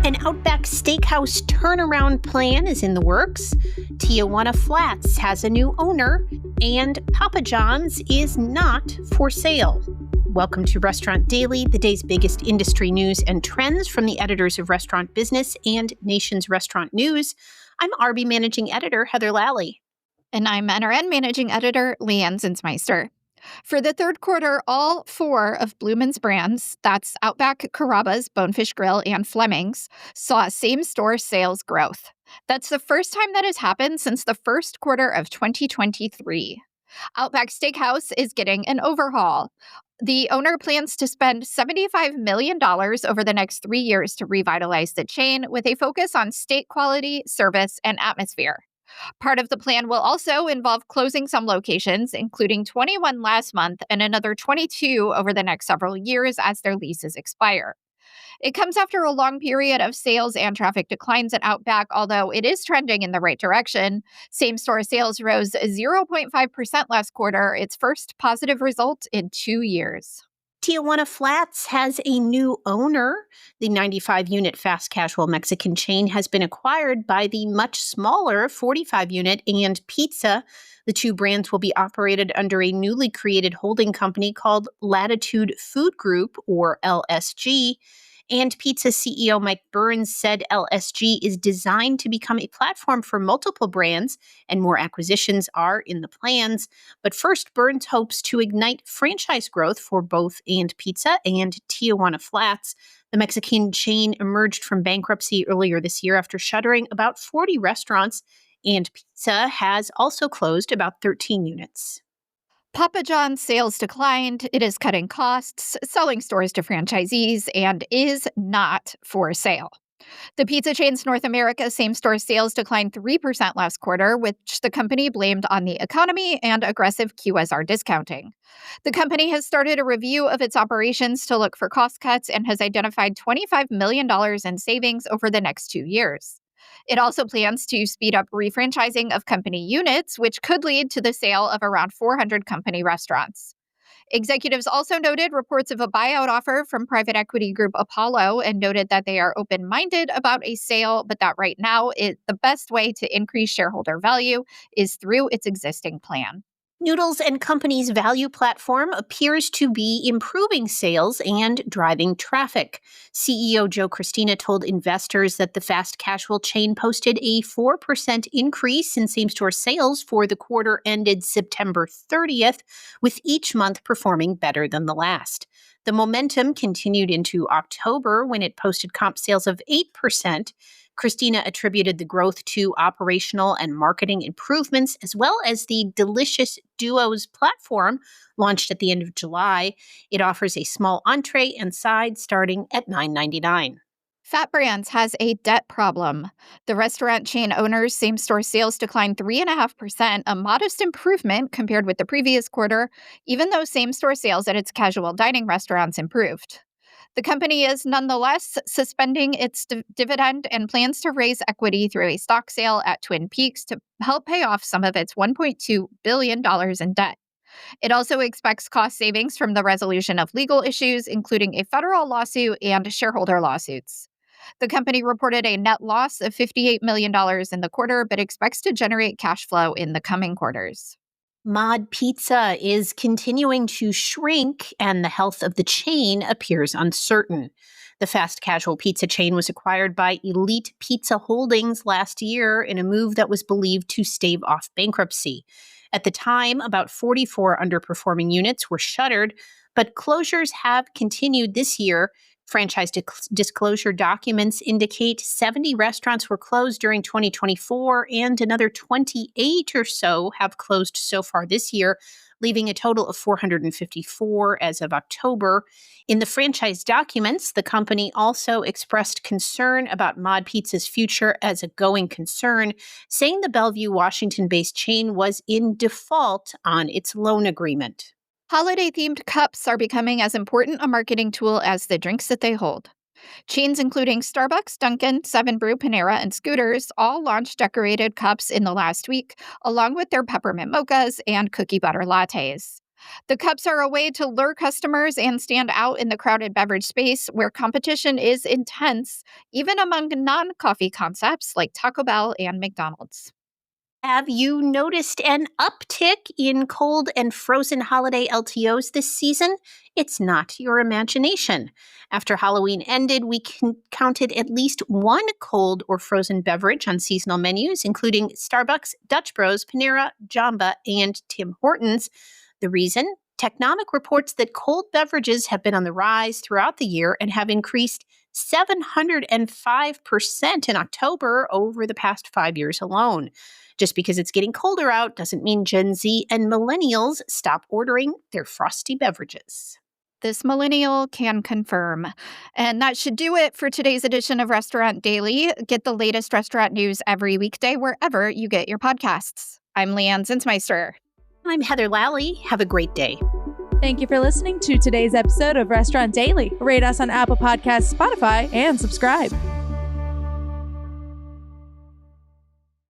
An Outback Steakhouse turnaround plan is in the works. Tijuana Flats has a new owner, and Papa John's is not for sale. Welcome to Restaurant Daily, the day's biggest industry news and trends from the editors of Restaurant Business and Nation's Restaurant News. I'm RB Managing Editor Heather Lally. And I'm NRN Managing Editor Leanne Zinsmeister. For the third quarter, all four of Bloomin's brands, that's Outback, Carrabba's, Bonefish Grill, and Fleming's, saw same-store sales growth. That's the first time that has happened since the first quarter of 2023. Outback Steakhouse is getting an overhaul. The owner plans to spend $75 million over the next 3 years to revitalize the chain with a focus on steak quality, service, and atmosphere. Part of the plan will also involve closing some locations, including 21 last month and another 22 over the next several years as their leases expire. It comes after a long period of sales and traffic declines at Outback, although it is trending in the right direction. Same-store sales rose 0.5% last quarter, its first positive result in 2 years. Tijuana Flats has a new owner. The 95-unit fast casual Mexican chain has been acquired by the much smaller 45-unit and Pizza. The two brands will be operated under a newly created holding company called Latitude Food Group, or LSG. And Pizza CEO Mike Burns said LSG is designed to become a platform for multiple brands, and more acquisitions are in the plans. But first, Burns hopes to ignite franchise growth for both And Pizza and Tijuana Flats. The Mexican chain emerged from bankruptcy earlier this year after shuttering about 40 restaurants, and Pizza has also closed about 13 units. Papa John's sales declined, it is cutting costs, selling stores to franchisees, and is not for sale. The pizza chain's North America same-store sales declined 3% last quarter, which the company blamed on the economy and aggressive QSR discounting. The company has started a review of its operations to look for cost cuts and has identified $25 million in savings over the next 2 years. It also plans to speed up refranchising of company units, which could lead to the sale of around 400 company restaurants. Executives also noted reports of a buyout offer from private equity group Apollo and noted that they are open-minded about a sale, but that right now the best way to increase shareholder value is through its existing plan. Noodles & Company's value platform appears to be improving sales and driving traffic. CEO Joe Christina told investors that the fast casual chain posted a 4% increase in same-store sales for the quarter ended September 30th, with each month performing better than the last. The momentum continued into October when it posted comp sales of 8%. Christina attributed the growth to operational and marketing improvements, as well as the Delicious Duos platform launched at the end of July. It offers a small entree and side starting at $9.99. Fat Brands has a debt problem. The restaurant chain owner's same-store sales declined 3.5%, a modest improvement compared with the previous quarter, even though same-store sales at its casual dining restaurants improved. The company is nonetheless suspending its dividend and plans to raise equity through a stock sale at Twin Peaks to help pay off some of its $1.2 billion in debt. It also expects cost savings from the resolution of legal issues, including a federal lawsuit and shareholder lawsuits. The company reported a net loss of $58 million in the quarter, but expects to generate cash flow in the coming quarters. Mod Pizza is continuing to shrink, and the health of the chain appears uncertain. The fast casual pizza chain was acquired by Elite Pizza Holdings last year in a move that was believed to stave off bankruptcy. At the time, about 44 underperforming units were shuttered, but closures have continued this year. Franchise disclosure documents indicate 70 restaurants were closed during 2024, and another 28 or so have closed so far this year, leaving a total of 454 as of October. In the franchise documents, the company also expressed concern about Mod Pizza's future as a going concern, saying the Bellevue, Washington-based chain was in default on its loan agreement. Holiday-themed cups are becoming as important a marketing tool as the drinks that they hold. Chains including Starbucks, Dunkin', Seven Brew, Panera, and Scooters all launched decorated cups in the last week, along with their peppermint mochas and cookie butter lattes. The cups are a way to lure customers and stand out in the crowded beverage space where competition is intense, even among non-coffee concepts like Taco Bell and McDonald's. Have you noticed an uptick in cold and frozen holiday LTOs this season? It's not your imagination. After Halloween ended, we counted at least one cold or frozen beverage on seasonal menus, including Starbucks, Dutch Bros, Panera, Jamba, and Tim Hortons. The reason? Technomic reports that cold beverages have been on the rise throughout the year and have increased 705% in October over the past 5 years alone. Just because it's getting colder out doesn't mean Gen Z and millennials stop ordering their frosty beverages. This millennial can confirm. And that should do it for today's edition of Restaurant Daily. Get the latest restaurant news every weekday wherever you get your podcasts. I'm Leanne Zinsmeister. I'm Heather Lally. Have a great day. Thank you for listening to today's episode of Restaurant Daily. Rate us on Apple Podcasts, Spotify, and subscribe.